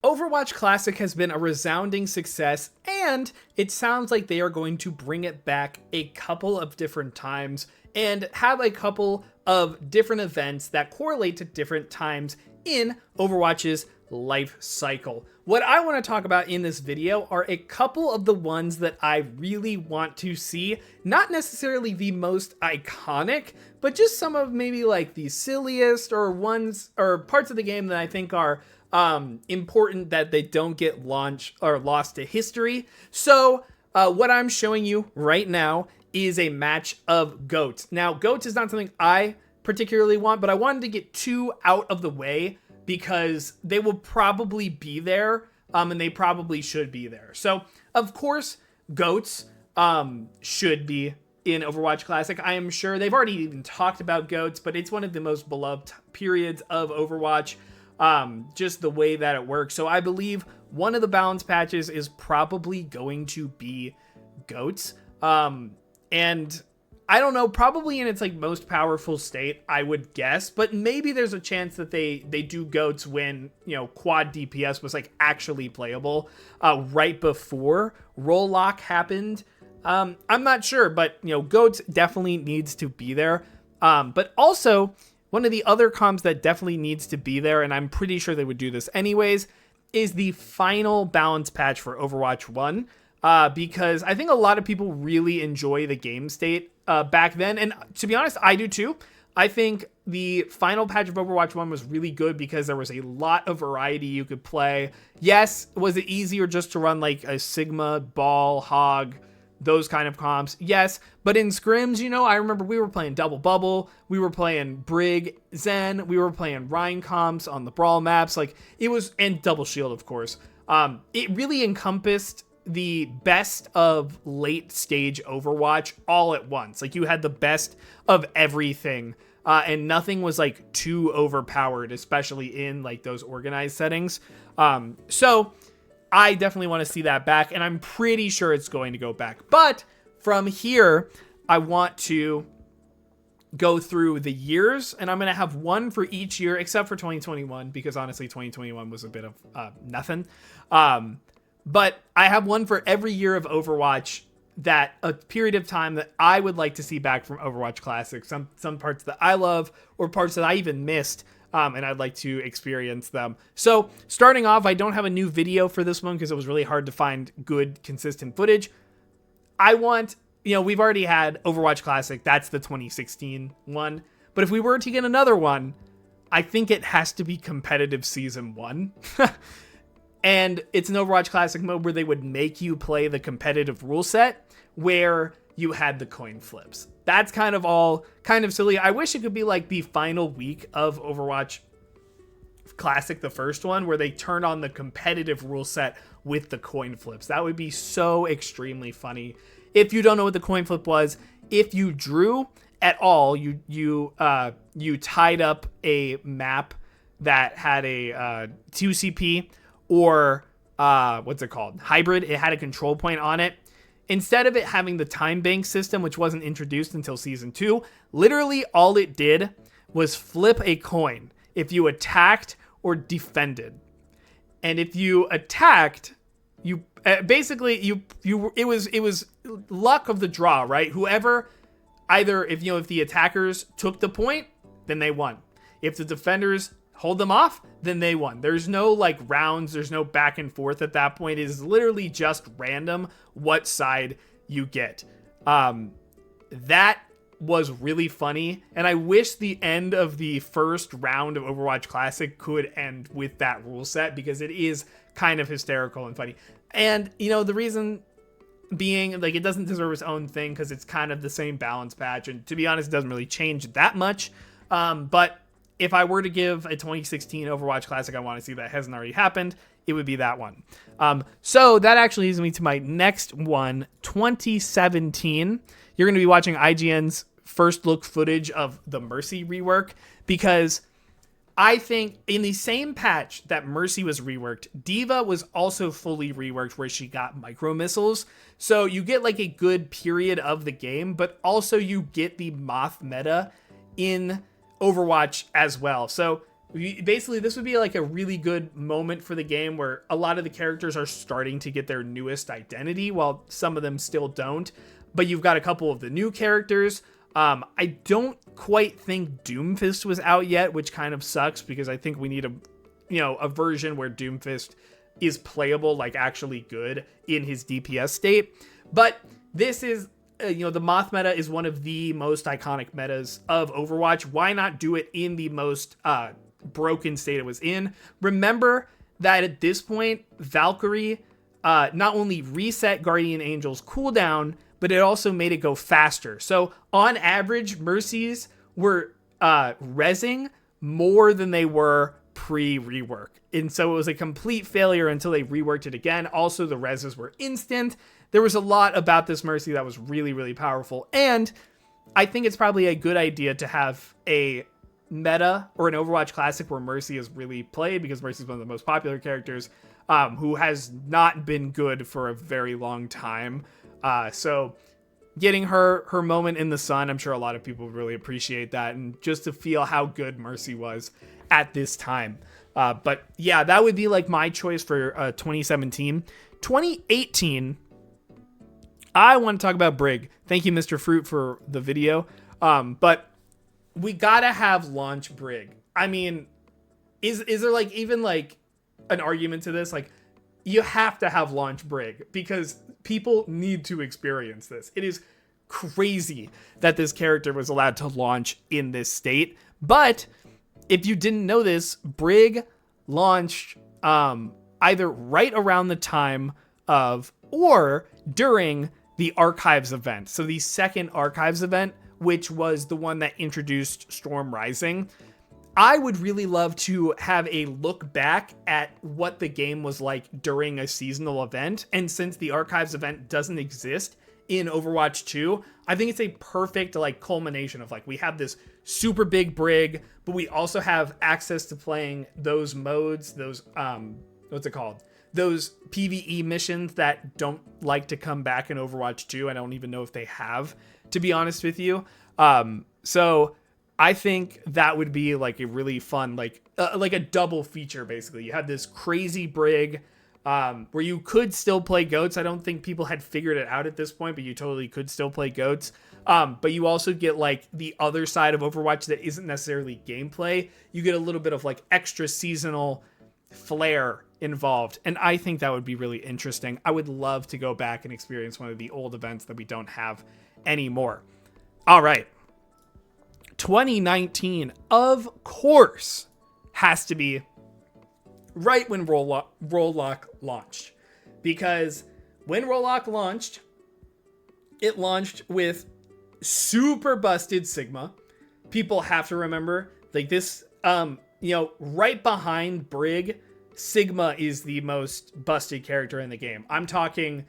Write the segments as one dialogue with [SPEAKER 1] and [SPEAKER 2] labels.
[SPEAKER 1] Overwatch Classic has been a resounding success, and it sounds like they are going to bring it back a couple of different times and have a couple of different events that correlate to different times in Overwatch's life cycle. What I want to talk about in this video are a couple of the ones that I really want to see, not necessarily the most iconic, but just some of maybe like the silliest or ones or parts of the game that I think are important that they don't get launched or lost to history. So what I'm showing you right now is a match of GOATs. Now, GOATs is not something I particularly want, but I wanted to get two out of the way because they will probably be there, and they probably should be there. So, of course, GOATs should be in Overwatch Classic. I am sure they've already even talked about GOATs, but it's one of the most beloved periods of Overwatch, just the way that it works. So I believe one of the balance patches is probably going to be GOATs. And I don't know, probably in its like most powerful state, I would guess, but maybe there's a chance that they do GOATs when, you know, quad DPS was like actually playable, right before roll lock happened. I'm not sure, but you know, GOATs definitely needs to be there. But also one of the other comps that definitely needs to be there, and I'm pretty sure they would do this anyways, is the final balance patch for Overwatch 1. Because I think a lot of people really enjoy the game state back then. And to be honest, I do too. I think the final patch of Overwatch 1 was really good because there was a lot of variety you could play. Yes, was it easier just to run like a Sigma, Ball, Hog, those kind of comps? Yes, but in scrims, you know, I remember we were playing Double Bubble, we were playing Brig, Zen, we were playing Rhine comps on the Brawl maps. Like it was, and Double Shield, of course. It really encompassed the best of late stage Overwatch all at once. Like you had the best of everything, and nothing was like too overpowered, especially in like those organized settings. So I definitely want to see that back, and I'm pretty sure it's going to go back. But from here, I want to go through the years, and I'm going to have one for each year except for 2021, because honestly 2021 was a bit of nothing. But I have one for every year of Overwatch, that a period of time that I would like to see back from Overwatch Classic. Some parts that I love or parts that I even missed, and I'd like to experience them. So starting off, I don't have a new video for this one because it was really hard to find good, consistent footage. I want, you know, we've already had Overwatch Classic. That's the 2016 one. But if we were to get another one, I think it has to be competitive season 1. And it's an Overwatch Classic mode where they would make you play the competitive rule set where you had the coin flips. That's kind of silly. I wish it could be like the final week of Overwatch Classic, the first one, where they turn on the competitive rule set with the coin flips. That would be so extremely funny. If you don't know what the coin flip was, if you drew at all, you tied up a map that had a 2CP, or what's it called? Hybrid. It had a control point on it. Instead of it having the time bank system, which wasn't introduced until season 2, literally all it did was flip a coin if you attacked or defended. And if you attacked, you basically it was luck of the draw, right? Whoever, either if the attackers took the point, then they won. If the defenders hold them off, then they won. There's no like rounds, there's no back and forth at that point. It is literally just random what side you get. That was really funny, and I wish the end of the first round of Overwatch Classic could end with that rule set, because it is kind of hysterical and funny. And you know, the reason being, like, it doesn't deserve its own thing because it's kind of the same balance patch, and to be honest, it doesn't really change that much. But if I were to give a 2016 Overwatch Classic I want to see that hasn't already happened, it would be that one. So that actually leads me to my next one, 2017. You're going to be watching IGN's first look footage of the Mercy rework, because I think in the same patch that Mercy was reworked, Diva was also fully reworked, where she got micro missiles. So you get like a good period of the game, but also you get the Moth Meta in Overwatch as well. So Basically, this would be like a really good moment for the game where a lot of the characters are starting to get their newest identity while some of them still don't. But you've got a couple of the new characters. I don't quite think Doomfist was out yet, which kind of sucks because I think we need a version where Doomfist is playable, like actually good in his DPS state. But this is, the Moth Meta is one of the most iconic metas of Overwatch. Why not do it in the most broken state it was in? Remember that at this point, Valkyrie not only reset Guardian Angel's cooldown, but it also made it go faster. So on average, Mercies were rezzing more than they were pre-rework. And so it was a complete failure until they reworked it again. Also, the reses were instant. There was a lot about this Mercy that was really, really powerful. And I think it's probably a good idea to have a meta or an Overwatch Classic where Mercy is really played, because Mercy is one of the most popular characters who has not been good for a very long time. So getting her moment in the sun, I'm sure a lot of people really appreciate that, and just to feel how good Mercy was at this time. But yeah, that would be like my choice for 2017. 2018, I want to talk about Brig. Thank you, Mr. Fruit, for the video. But we gotta have launch Brig. I mean, is there like even like an argument to this? Like, you have to have launch Brig because people need to experience this. It is crazy that this character was allowed to launch in this state. But if you didn't know this, Brig launched either right around the time of or during the Archives event. So the second Archives event, which was the one that introduced Storm Rising. I would really love to have a look back at what the game was like during a seasonal event. And since the Archives event doesn't exist in Overwatch 2, I think it's a perfect like culmination of like, we have this super big Brig, but we also have access to playing those modes, those, what's it called? Those PvE missions that don't like to come back in Overwatch 2. I don't even know if they have, to be honest with you. So I think that would be like a really fun, like a double feature, basically. You have this crazy Brig where you could still play goats. I don't think people had figured it out at this point, but you totally could still play goats. But you also get like the other side of Overwatch that isn't necessarily gameplay. You get a little bit of like extra seasonal flair involved. And I think that would be really interesting. I would love to go back and experience one of the old events that we don't have anymore. All right. 2019, of course, has to be right when Rollock launched. Because when Rollock launched, it launched with super busted Sigma. People have to remember, like this, right behind Brig, Sigma is the most busted character in the game. I'm talking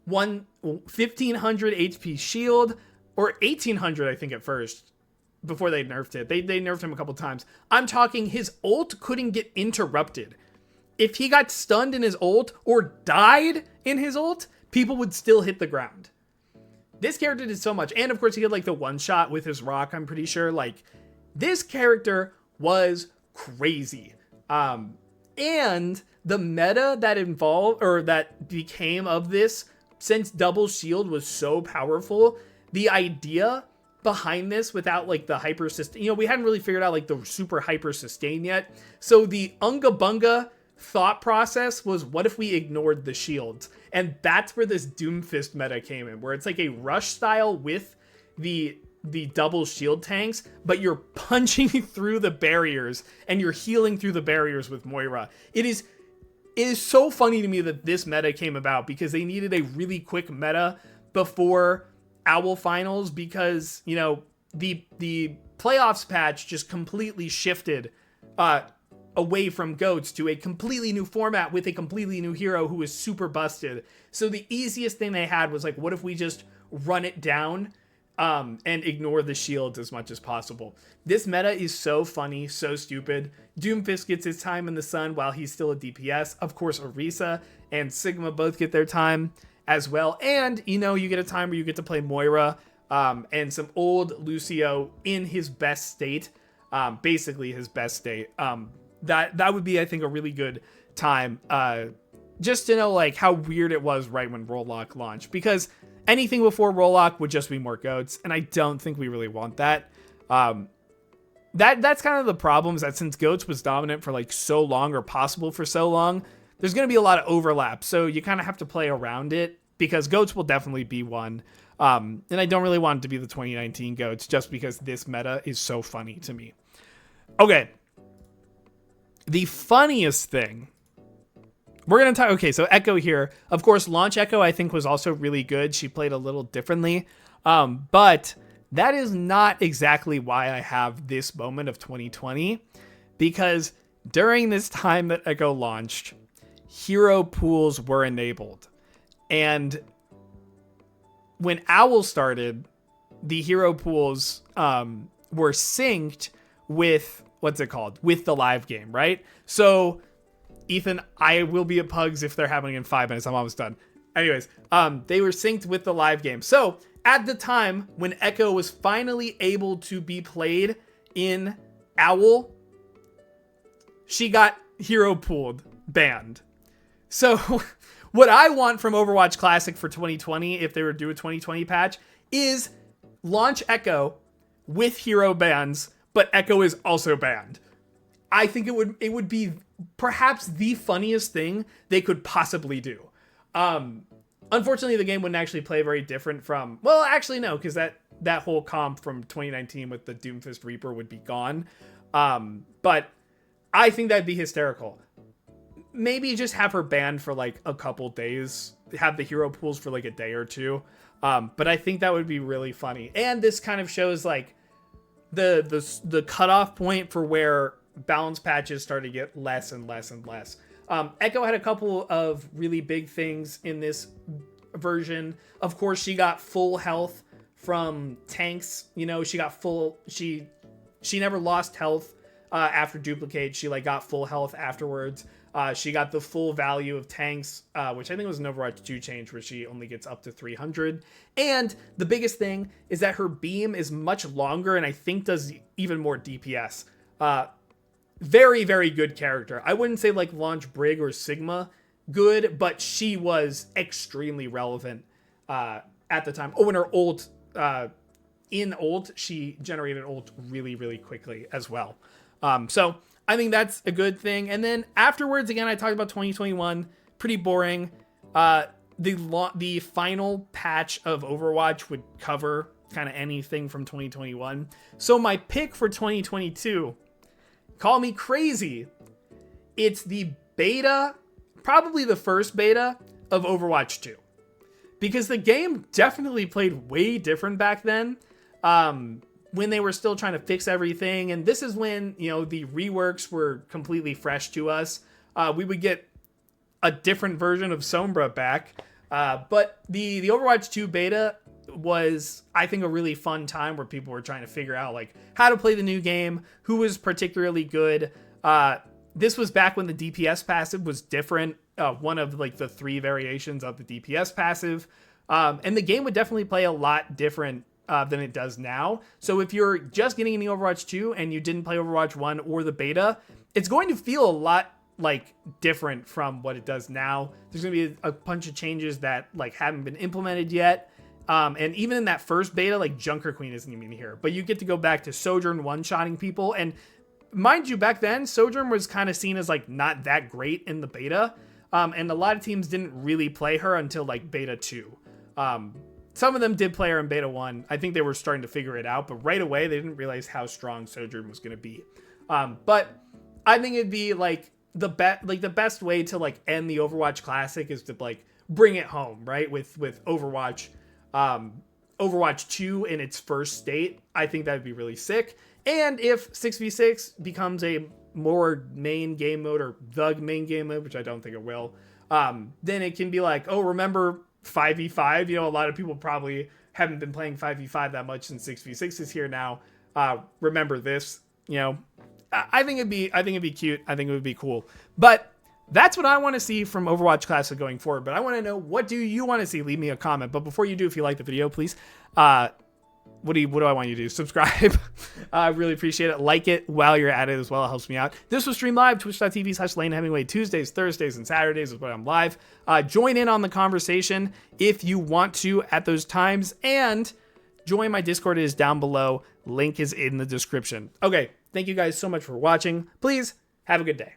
[SPEAKER 1] 1500 HP shield, or 1800, I think, at first, before they nerfed it. They nerfed him a couple times. I'm talking his ult couldn't get interrupted. If he got stunned in his ult or died in his ult, people would still hit the ground. This character did so much. And of course, he had like the one shot with his rock, I'm pretty sure. Like, this character was crazy. And the meta that involved, or that became of this, since double shield was so powerful, the idea behind this without like the hyper sustain, we hadn't really figured out like the super hyper sustain yet. So the Unga Bunga thought process was, what if we ignored the shields? And that's where this Doomfist meta came in, where it's like a rush style with the double shield tanks, but you're punching through the barriers and you're healing through the barriers with Moira. It is so funny to me that this meta came about because they needed a really quick meta before Owl Finals, because the playoffs patch just completely shifted away from goats to a completely new format with a completely new hero who is super busted. So the easiest thing they had was like, what if we just run it down and ignore the shields as much as possible? This meta is so funny, so stupid. Doomfist gets his time in the sun while he's still a DPS. Of course, Orisa and Sigma both get their time as well. And, you get a time where you get to play Moira and some old Lucio in his best state. basically his best state. That would be, I think, a really good time just to know like how weird it was right when Rollock launched, because anything before Rollock would just be more goats, and I don't think we really want that. That's kind of the problem, is that since goats was dominant for like so long, or possible for so long, there's going to be a lot of overlap, so you kind of have to play around it, because goats will definitely be one. And I don't really want it to be the 2019 goats, just because this meta is so funny to me. Okay. The funniest thing, we're going to talk, okay, so Echo here. Of course, Launch Echo, I think, was also really good. She played a little differently. But that is not exactly why I have this moment of 2020, because during this time that Echo launched, hero pools were enabled. And when Owl started, the hero pools were synced with, what's it called? With the live game, right? So, Ethan, I will be at Pugs if they're happening in 5 minutes. I'm almost done. Anyways, they were synced with the live game. So, at the time when Echo was finally able to be played in Owl, she got hero pooled, banned. So, what I want from Overwatch Classic for 2020, if they were to do a 2020 patch, is launch Echo with hero bans, but Echo is also banned. I think it would be perhaps the funniest thing they could possibly do. Unfortunately, the game wouldn't actually play very different from... Well, actually, no, because that whole comp from 2019 with the Doomfist Reaper would be gone. But I think that'd be hysterical. Maybe just have her banned for like a couple days. Have the hero pools for like a day or two. But I think that would be really funny. And this kind of shows like the cutoff point for where balance patches start to get less and less and less. Echo had a couple of really big things in this version. Of course, she got full health from tanks. You know, she got full... She never lost health after duplicate. She like got full health afterwards. She got the full value of tanks, which I think was an Overwatch 2 change, where she only gets up to 300. And the biggest thing is that her beam is much longer and I think does even more DPS. Very, very good character. I wouldn't say like launch Brig or Sigma good, but she was extremely relevant at the time. Oh, and her ult, in ult, she generated ult really, really quickly as well. So I think that's a good thing. And then afterwards, again, I talked about 2021, pretty boring. The final patch of Overwatch would cover kind of anything from 2021. So my pick for 2022, call me crazy, it's the beta, probably the first beta of Overwatch 2. Because the game definitely played way different back then. When they were still trying to fix everything. And this is when, you know, the reworks were completely fresh to us. We would get a different version of Sombra back. But the Overwatch 2 beta was, I think, a really fun time where people were trying to figure out like how to play the new game, who was particularly good. This was back when the DPS passive was different. One of like the 3 variations of the DPS passive. And the game would definitely play a lot different than it does now. So if you're just getting into Overwatch 2 and you didn't play Overwatch 1 or the beta, it's going to feel a lot like different from what it does now. There's going to be a bunch of changes that like haven't been implemented yet. And even in that first beta, like Junker Queen isn't even here, but you get to go back to Sojourn one-shotting people. And mind you, back then, Sojourn was kind of seen as like not that great in the beta. And a lot of teams didn't really play her until like beta 2. Some of them did play her in beta 1. I think they were starting to figure it out, but right away they didn't realize how strong Sojourn was going to be. But I think it'd be like the best way to like end the Overwatch Classic is to like bring it home, right? With Overwatch, Overwatch 2 in its first state. I think that'd be really sick. And if 6v6 becomes a more main game mode, or the main game mode, which I don't think it will, then it can be like, oh, remember 5v5? You know, a lot of people probably haven't been playing 5v5 that much since 6v6 is here now. Remember this, you know. I think it'd be cute. I think it would be cool. But that's what I want to see from Overwatch Classic going forward. But I want to know, what do you want to see? Leave me a comment. But before you do, if you like the video, please What do I want you to do? Subscribe. I really appreciate it. Like it while you're at it as well. It helps me out. This was streamed live, twitch.tv/Lane Hemingway. Tuesdays, Thursdays, and Saturdays is when I'm live. Join in on the conversation if you want to at those times. And join my Discord. It is down below. Link is in the description. Okay, thank you guys so much for watching. Please have a good day.